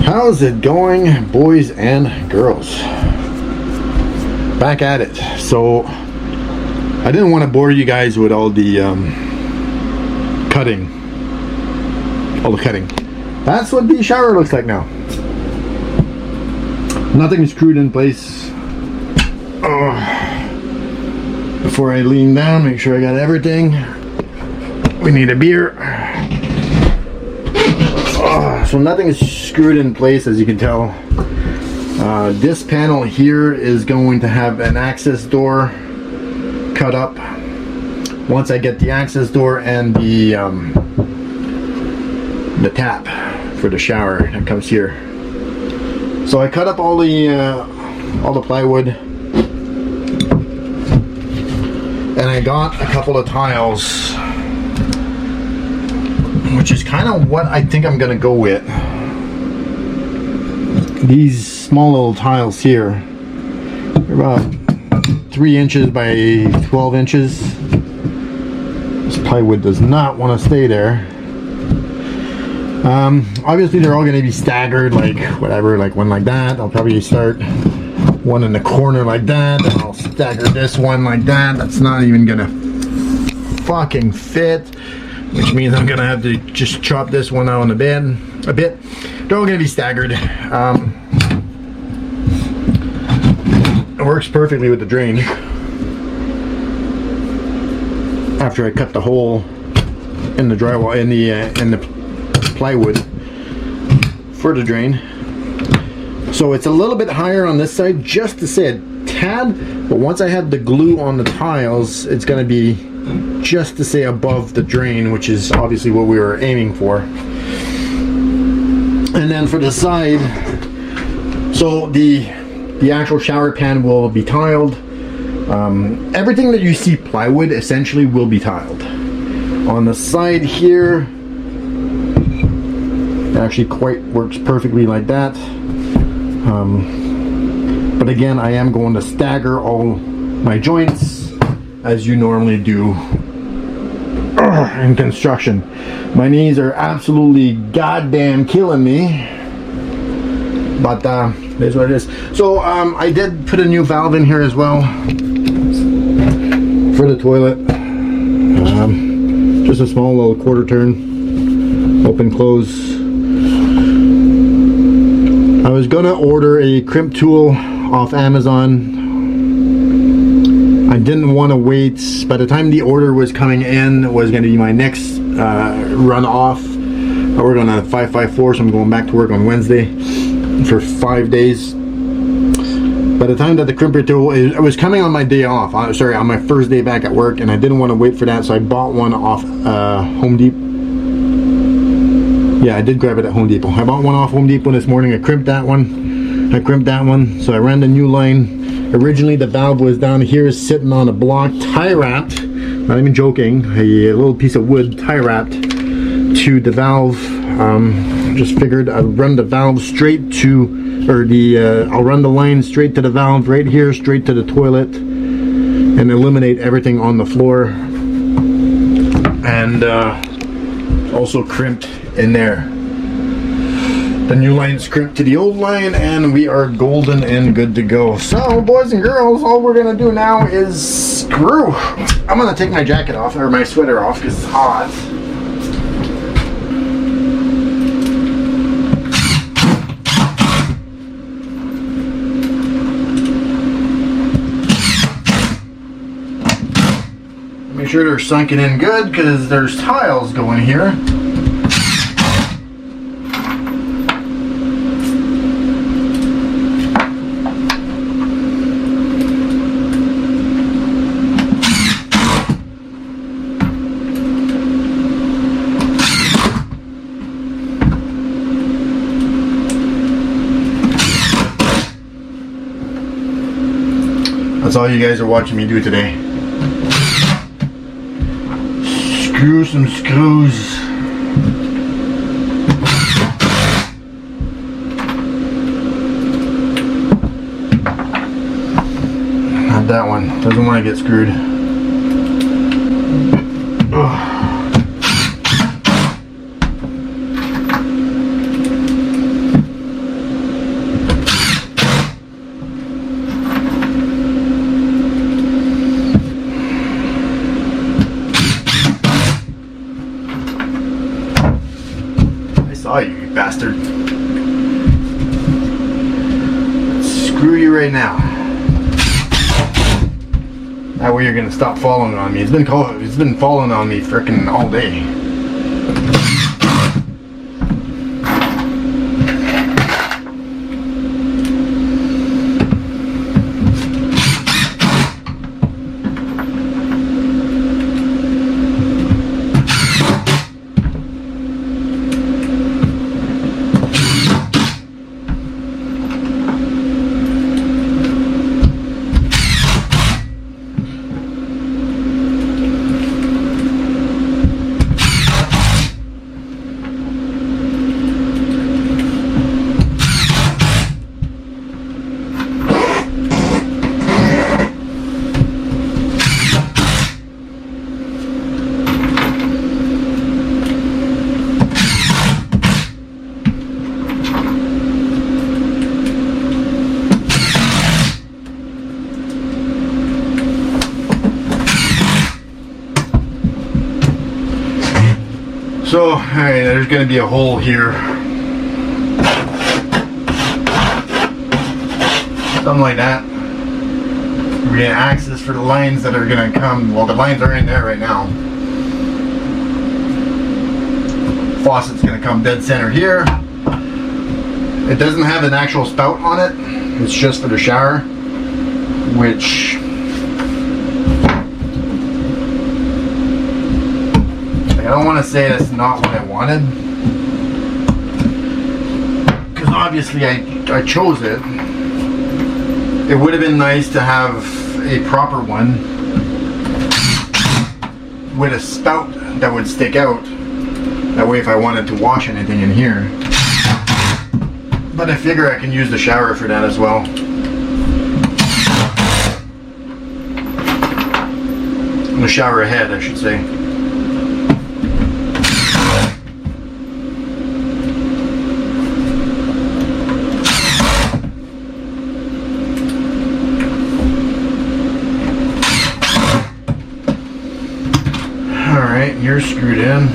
How's it going, boys and girls? Back at it. So I didn't want to bore you guys with all the cutting. That's what the shower looks like now. Nothing is screwed in place. Before I lean down, make sure I got everything. We need a beer. So nothing is screwed in place, as you can tell. This panel here is going to have an access door cut up. Once I get the access door and the tap for the shower that comes here. So I cut up all the plywood, and I got a couple of tiles, which is kind of what I think I'm gonna go with. These small little tiles here, they're about 3 inches by 12 inches. This plywood does not want to stay there. Obviously they're all going to be staggered, like whatever, like one like that. I'll probably start one in the corner like that, and I'll stagger this one like that. That's not even gonna fucking fit, which means I'm gonna have to just chop this one out on the bed a bit. They're all gonna be staggered. It works perfectly with the drain. After I cut the hole in the drywall, in the plywood for the drain. So it's a little bit higher on this side, just to say a tad, but once I have the glue on the tiles, it's going to be just to say above the drain, which is obviously what we were aiming for. And then for the side, so the actual shower pan will be tiled. Everything that you see plywood essentially will be tiled. On the side here, it actually quite works perfectly like that. But again, I am going to stagger all my joints as you normally do in construction. My knees are absolutely goddamn killing me, but it is what it is. So I did put a new valve in here as well for the toilet. Just a small little quarter turn, open close. I was gonna order a crimp tool off Amazon. I didn't want to wait. By the time the order was coming in, it was going to be my next run off. I work on a 554, so I'm going back to work on Wednesday for 5 days. By the time that the crimper tool, it was coming on my day off. Sorry, on my first day back at work, and I didn't want to wait for that, so I bought one off Home Depot. Yeah, I did grab it at Home Depot. I bought one off Home Depot this morning. I crimped that one. So I ran the new line. Originally the valve was down here sitting on a block, tie wrapped, not even joking, a little piece of wood tie wrapped to the valve. Just figured I'd run the valve straight to, I'll run the line straight to the valve right here, straight to the toilet, and eliminate everything on the floor. And also crimped in there. The new line's crimped to the old line, and we are golden and good to go. So, boys and girls, all we're gonna do now is screw. I'm gonna take my jacket off, or my sweater off, because it's hot. Make sure they're sunken in good, because there's tiles going here. That's all you guys are watching me do today. Screw some screws. Not that one. Doesn't want to get screwed. Ugh. Oh, you bastard. Screw you right now. That way you're gonna stop falling on me. It's been falling on me frickin' all day. So, alright, there's going to be a hole here. Something like that. We're going to access for the lines that are going to come. Well, the lines are in there right now. Faucet's going to come dead center here. It doesn't have an actual spout on it. It's just for the shower, which I don't want to say that's not what I wanted, because obviously I chose it. It would have been nice to have a proper one with a spout that would stick out. That way if I wanted to wash anything in here. But I figure I can use the shower for that as well. The shower head, I should say. Alright, you're screwed in.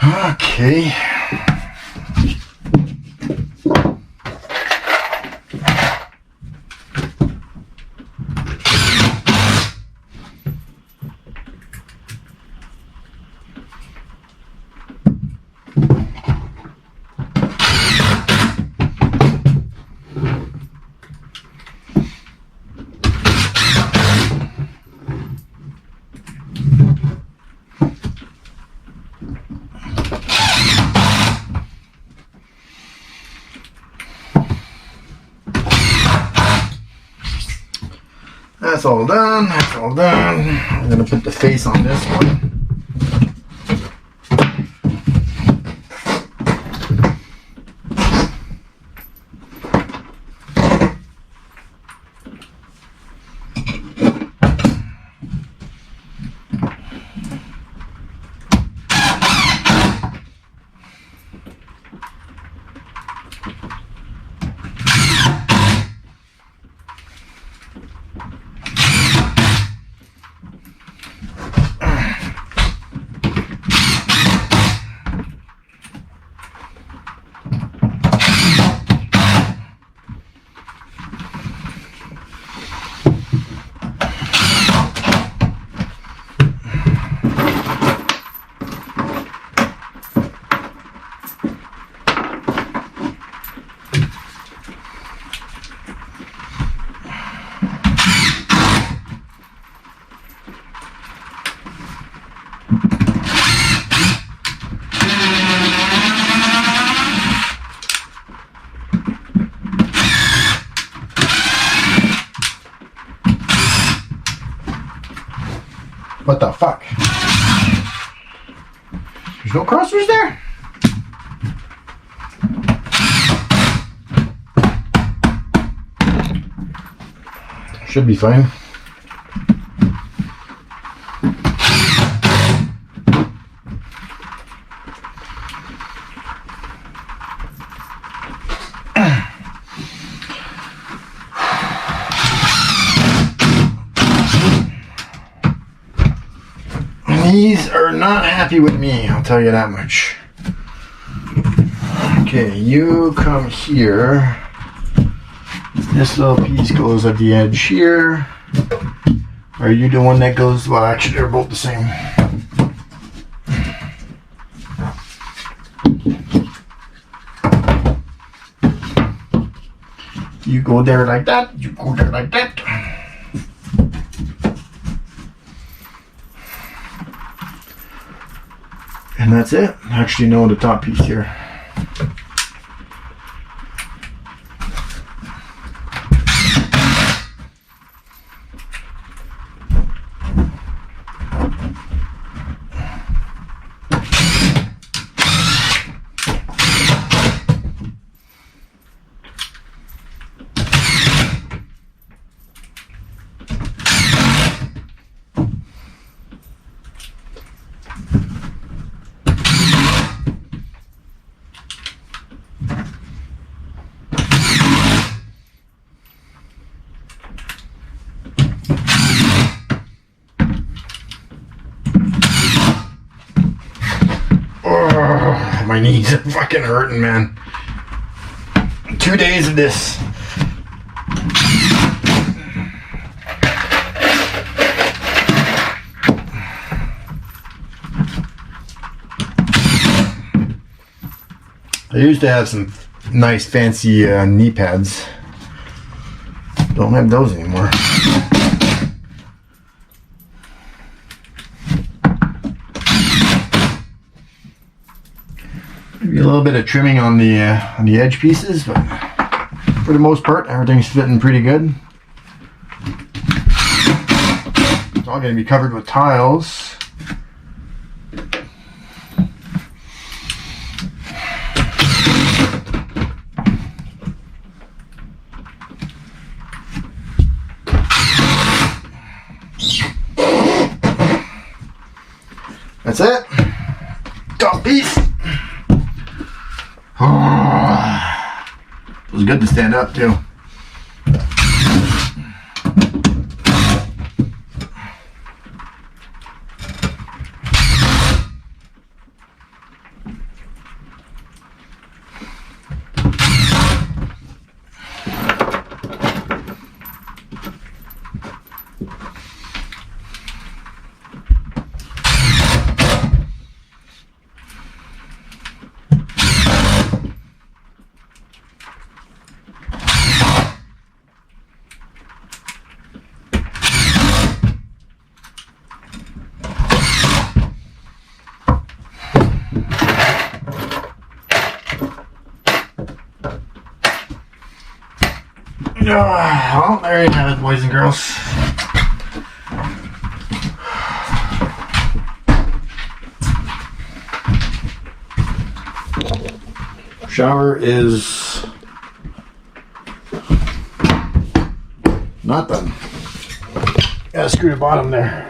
Okay. That's all done. That's all done. I'm gonna put the face on this one. What the fuck? There's no crossers there? Should be fine. These are not happy with me, I'll tell you that much. Okay, you come here. This little piece goes at the edge here. Are you the one that goes? Well, actually, they're both the same. You go there like that. You go there like that. And that's it. Actually, no, the top piece here. My knees are fucking hurting, man. 2 days of this. I used to have some nice fancy knee pads. Don't have those anymore. Maybe a little bit of trimming on the edge pieces, but for the most part, everything's fitting pretty good. It's all going to be covered with tiles. That's it. Top piece. It was good to stand up too. Well, there you have it, boys and girls. Shower is not done. Gotta screw the bottom there.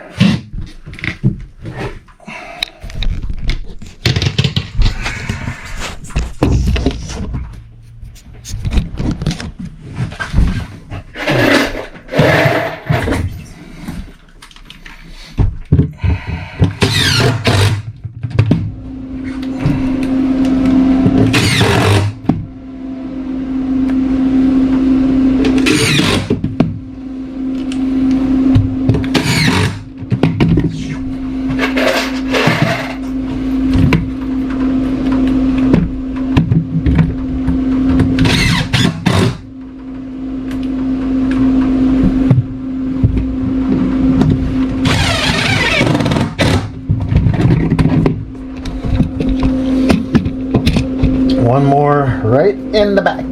One more right in the back.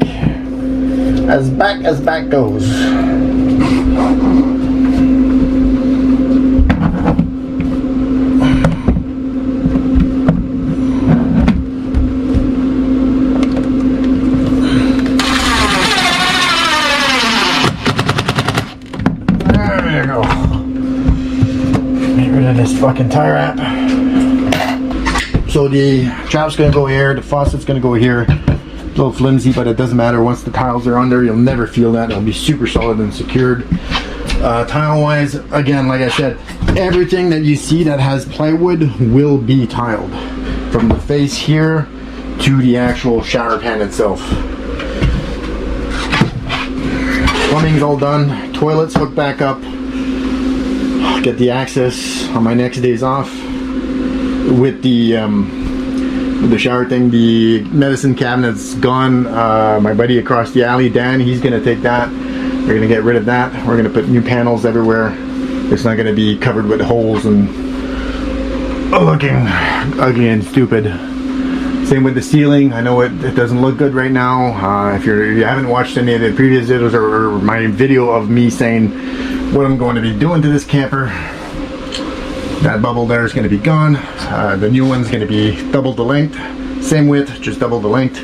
As back goes. fucking tie wrap. So the chop's gonna go here, the faucet's gonna go here. A little flimsy, but it doesn't matter. Once the tiles are under, you'll never feel that. It'll be super solid and secured. Tile wise, again, like I said, everything that you see that has plywood will be tiled. From the face here to the actual shower pan itself. Plumbing's all done. Toilets hooked back up. Get the access on my next days off. With the shower thing, the medicine cabinet's gone. My buddy across the alley, Dan, he's gonna take that. We're gonna get rid of that. We're gonna put new panels everywhere. It's not gonna be covered with holes and looking ugly and stupid. Same with the ceiling. I know it doesn't look good right now. If you haven't watched any of the previous videos or my video of me saying what I'm going to be doing to this camper, that bubble there is going to be gone. The new one's going to be double the length, same width, just double the length.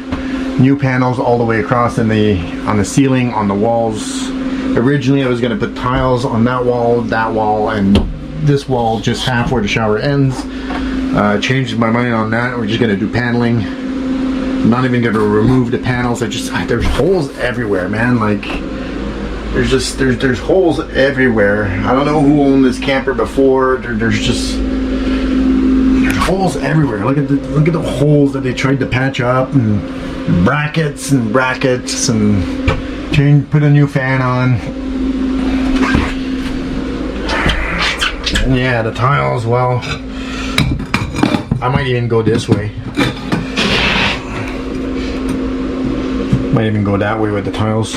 New panels all the way across on the ceiling, on the walls. Originally I was going to put tiles on that wall, and this wall just half where the shower ends. Changed my mind on that. We're just going to do paneling. I'm not even going to remove the panels. There's holes everywhere, man. Like there's holes everywhere. I don't know who owned this camper before. There's holes everywhere. Look at the holes that they tried to patch up, and brackets and put a new fan on. And yeah, the tiles, well, I might even go this way. Might even go that way with the tiles.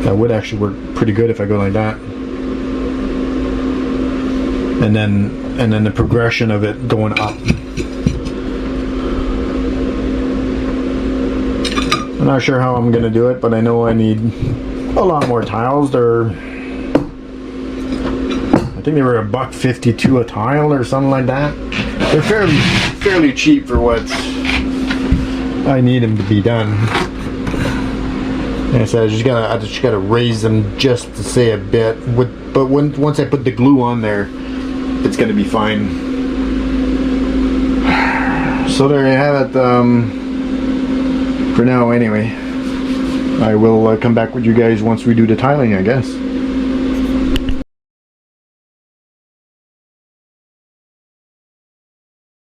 That would actually work pretty good if I go like that. And then the progression of it going up. I'm not sure how I'm gonna do it, but I know I need a lot more tiles. I think they were $1.52 a tile or something like that. They're fairly cheap for what I need them to be done. Like I said, I just gotta raise them just to say a bit. But once I put the glue on there, it's gonna be fine. So there you have it. For now, anyway. I will come back with you guys once we do the tiling, I guess.